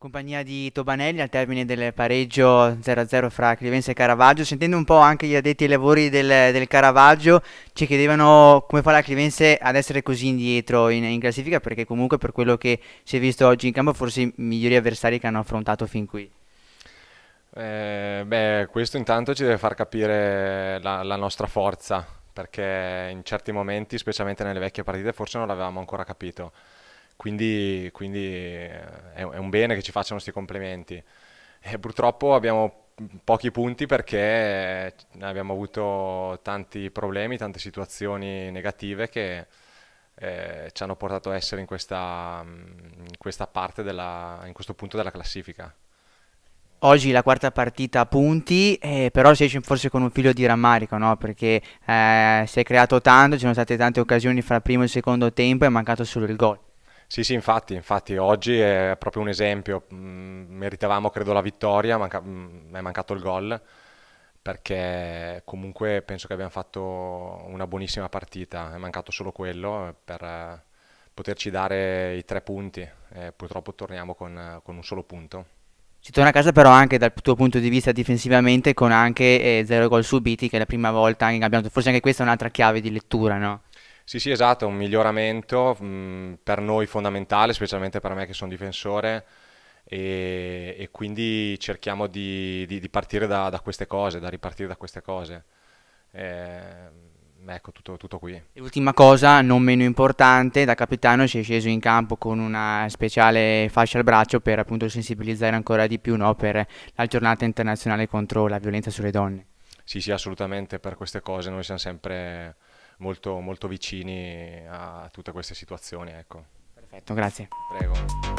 Compagnia di Tobanelli al termine del pareggio 0-0 fra Clivense e Caravaggio. Sentendo un po' anche gli addetti ai lavori del Caravaggio, ci chiedevano come fa la Clivense ad essere così indietro in classifica, perché comunque per quello che si è visto oggi in campo, forse i migliori avversari che hanno affrontato fin qui. Questo intanto ci deve far capire la nostra forza, perché in certi momenti, specialmente nelle vecchie partite, forse non l'avevamo ancora capito. Quindi è un bene che ci facciano questi complimenti. E purtroppo abbiamo pochi punti perché abbiamo avuto tanti problemi, tante situazioni negative che ci hanno portato a essere in questa parte in questo punto della classifica. Oggi la quarta partita a punti, però si esce forse con un filo di rammarico, no? Perché si è creato tanto, ci sono state tante occasioni fra il primo e il secondo tempo, è mancato solo il gol. Sì, sì, infatti oggi è proprio un esempio. Meritavamo, credo, la vittoria, è mancato il gol, perché comunque penso che abbiamo fatto una buonissima partita, è mancato solo quello per poterci dare i 3 punti. Purtroppo torniamo con un solo punto. Si torna a casa però anche dal tuo punto di vista difensivamente con anche zero gol subiti, che è la prima volta anche in campionato. Forse anche questa è un'altra chiave di lettura, no? Sì, sì, esatto, è un miglioramento per noi fondamentale, specialmente per me che sono difensore, e quindi cerchiamo di partire da queste cose, da ripartire da queste cose. Ecco, tutto qui. E ultima cosa, non meno importante, da capitano si è sceso in campo con una speciale fascia al braccio per appunto sensibilizzare ancora di più, no, per la giornata internazionale contro la violenza sulle donne. Sì, sì, assolutamente, per queste cose noi siamo sempre molto vicini a tutte queste situazioni, ecco. Perfetto, grazie. Prego.